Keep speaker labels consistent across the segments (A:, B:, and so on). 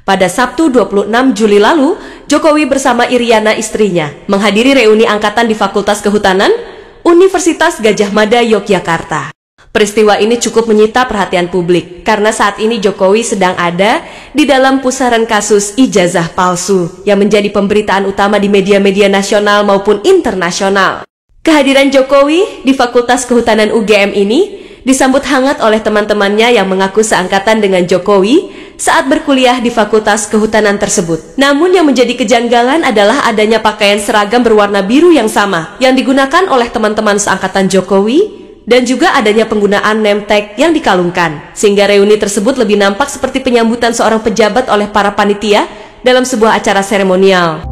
A: Pada Sabtu 26 Juli lalu, Jokowi bersama Iriana istrinya menghadiri reuni angkatan di Fakultas Kehutanan, Universitas Gadjah Mada, Yogyakarta. Peristiwa ini cukup menyita perhatian publik karena saat ini Jokowi sedang ada di dalam pusaran kasus ijazah palsu yang menjadi pemberitaan utama di media-media nasional maupun internasional. Kehadiran Jokowi di Fakultas Kehutanan UGM ini disambut hangat oleh teman-temannya yang mengaku seangkatan dengan Jokowi saat berkuliah di Fakultas Kehutanan tersebut. Namun yang menjadi kejanggalan adalah adanya pakaian seragam berwarna biru yang sama yang digunakan oleh teman-teman seangkatan Jokowi dan juga adanya penggunaan name tag yang dikalungkan, sehingga reuni tersebut lebih nampak seperti penyambutan seorang pejabat oleh para panitia dalam sebuah acara seremonial.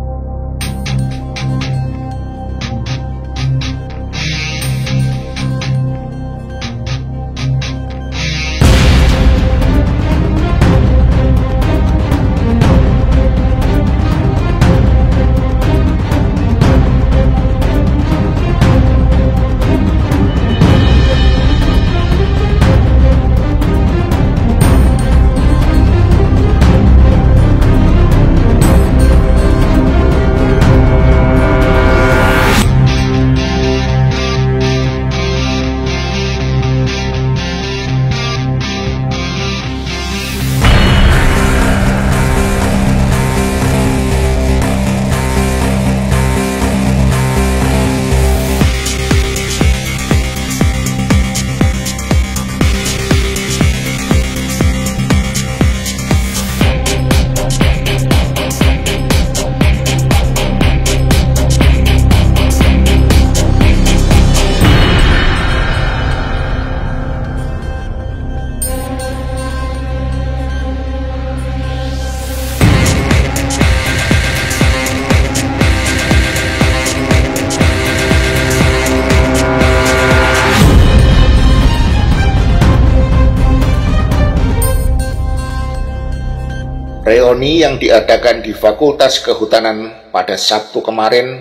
B: Reuni yang diadakan di Fakultas Kehutanan pada Sabtu kemarin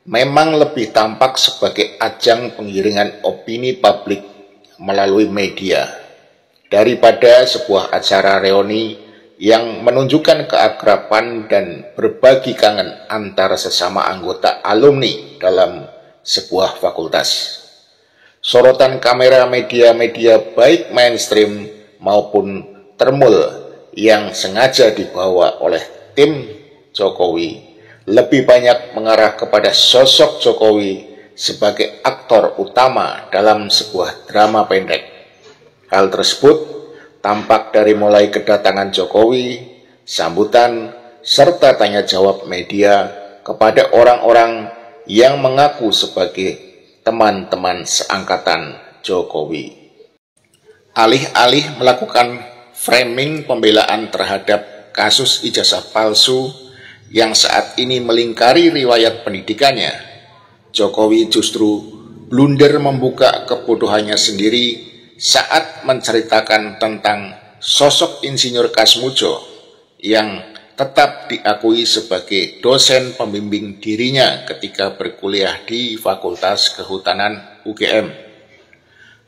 B: memang lebih tampak sebagai ajang penggiringan opini publik melalui media daripada sebuah acara reuni yang menunjukkan keakraban dan berbagi kangen antara sesama anggota alumni dalam sebuah fakultas. Sorotan kamera media-media baik mainstream maupun termul yang sengaja dibawa oleh tim Jokowi lebih banyak mengarah kepada sosok Jokowi sebagai aktor utama dalam sebuah drama pendek. Hal tersebut tampak dari mulai kedatangan Jokowi, sambutan, serta tanya jawab media kepada orang-orang yang mengaku sebagai teman-teman seangkatan Jokowi. Alih-alih melakukan framing pembelaan terhadap kasus ijazah palsu yang saat ini melingkari riwayat pendidikannya, Jokowi justru blunder membuka kebodohannya sendiri saat menceritakan tentang sosok Insinyur Kasmudjo yang tetap diakui sebagai dosen pembimbing dirinya ketika berkuliah di Fakultas Kehutanan UGM.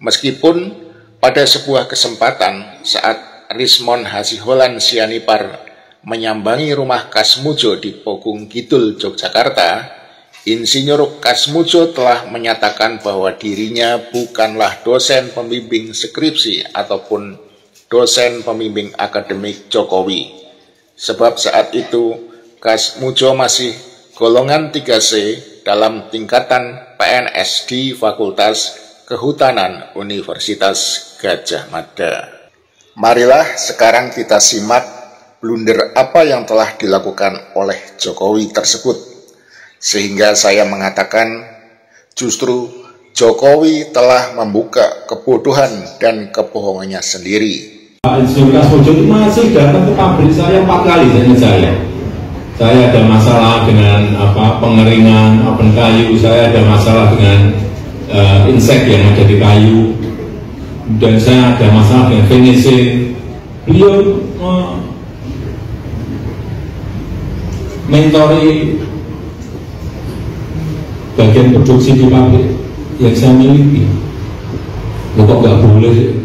B: Meskipun pada sebuah kesempatan saat Rismon Hasiholan Sianipar menyambangi rumah Kasmudjo di Pogung Kidul, Yogyakarta, Insinyur Kasmudjo telah menyatakan bahwa dirinya bukanlah dosen pembimbing skripsi ataupun dosen pembimbing akademik Jokowi. Sebab saat itu Kasmudjo masih golongan 3C dalam tingkatan PNS di Fakultas Kehutanan Universitas Gadjah Mada. Marilah sekarang kita simak blunder apa yang telah dilakukan oleh Jokowi tersebut. Sehingga saya mengatakan justru Jokowi telah membuka kebodohan dan kebohongannya sendiri.
C: Pak Insinyur Kasmudjo itu masih datang ke pabrik saya 4 kali saya ada masalah dengan pengeringan open kayu, saya ada masalah dengan insek yang ada di kayu, dan saya ada masalah dengan finishing. Beliau mentori bagian produksi di pabrik yang saya miliki. Kok nggak boleh?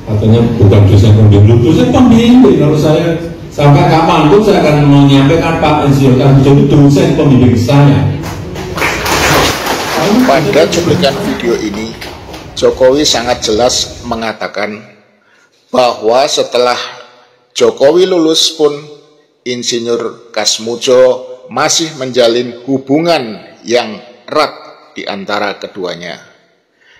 C: Katanya bukan dosen pembimbing. Dosen pembimbing kalau saya Sampai kapanpun saya akan menyampaikan Pak Insinyur Kasmujo itu dosen pembimbing saya.
B: Pada cuplikan video ini, Jokowi sangat jelas mengatakan bahwa setelah Jokowi lulus pun Insinyur Kasmujo masih menjalin hubungan yang erat di antara keduanya.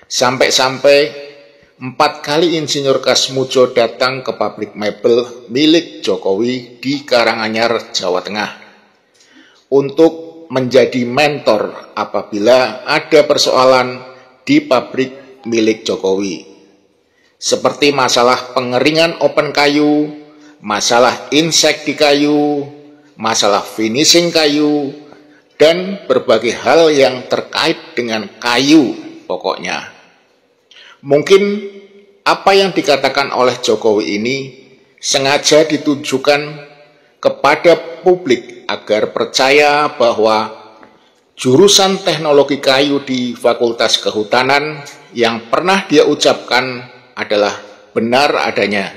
B: Sampai-sampai 4 kali Insinyur Kasmujo datang ke pabrik mebel milik Jokowi di Karanganyar, Jawa Tengah untuk menjadi mentor apabila ada persoalan di pabrik milik Jokowi. Seperti masalah pengeringan open kayu, masalah insek di kayu, masalah finishing kayu, dan berbagai hal yang terkait dengan kayu pokoknya. Mungkin apa yang dikatakan oleh Jokowi ini sengaja ditujukan kepada publik agar percaya bahwa jurusan teknologi kayu di Fakultas Kehutanan yang pernah dia ucapkan adalah benar adanya.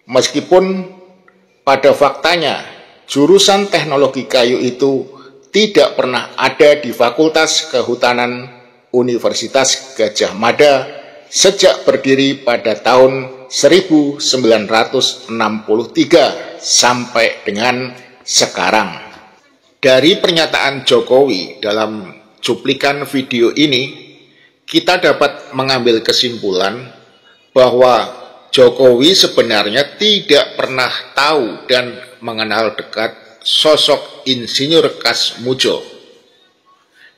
B: Meskipun pada faktanya jurusan teknologi kayu itu tidak pernah ada di Fakultas Kehutanan Universitas Gadjah Mada sejak berdiri pada tahun 1963 sampai dengan sekarang. Dari pernyataan Jokowi dalam cuplikan video ini, kita dapat mengambil kesimpulan bahwa Jokowi sebenarnya tidak pernah tahu dan mengenal dekat sosok Insinyur Kasmujo.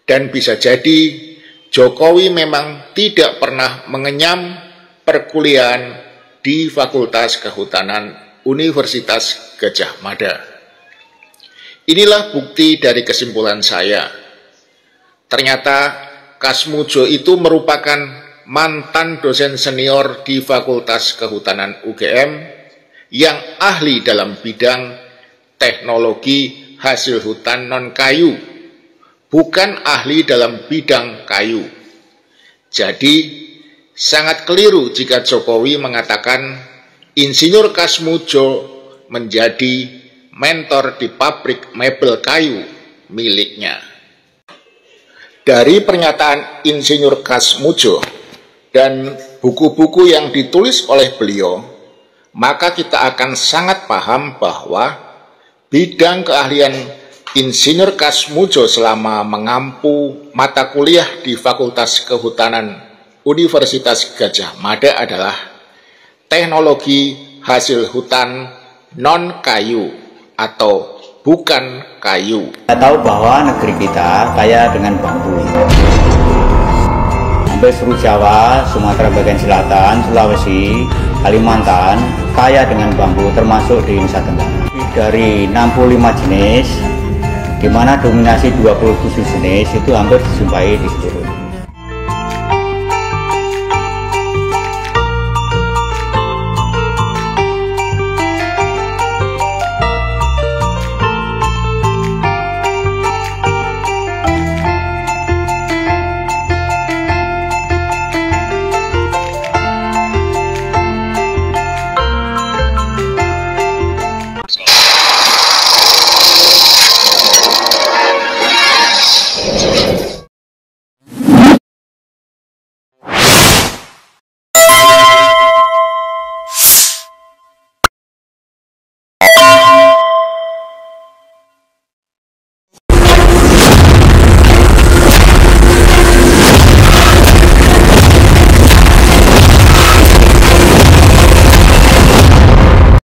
B: Dan bisa jadi Jokowi memang tidak pernah mengenyam perkuliahan di Fakultas Kehutanan Universitas Gadjah Mada. Inilah bukti dari kesimpulan saya. Ternyata Kasmujo itu merupakan mantan dosen senior di Fakultas Kehutanan UGM yang ahli dalam bidang teknologi hasil hutan non-kayu, bukan ahli dalam bidang kayu. Jadi, sangat keliru jika Jokowi mengatakan Insinyur Kasmujo menjadi mentor di pabrik mebel kayu miliknya. Dari pernyataan Insinyur Kasmujo dan buku-buku yang ditulis oleh beliau, maka kita akan sangat paham bahwa bidang keahlian Insinyur Kasmujo selama mengampu mata kuliah di Fakultas Kehutanan Universitas Gadjah Mada adalah teknologi hasil hutan non-kayu atau bukan kayu.
D: Kita tahu bahwa negeri kita kaya dengan bambu. Hampir seluruh Jawa, Sumatera bagian selatan, Sulawesi, Kalimantan kaya dengan bambu, termasuk di Nusa Tenggara. Dari 65 jenis, di mana dominasi 27 jenis itu hampir dijumpai di seluruh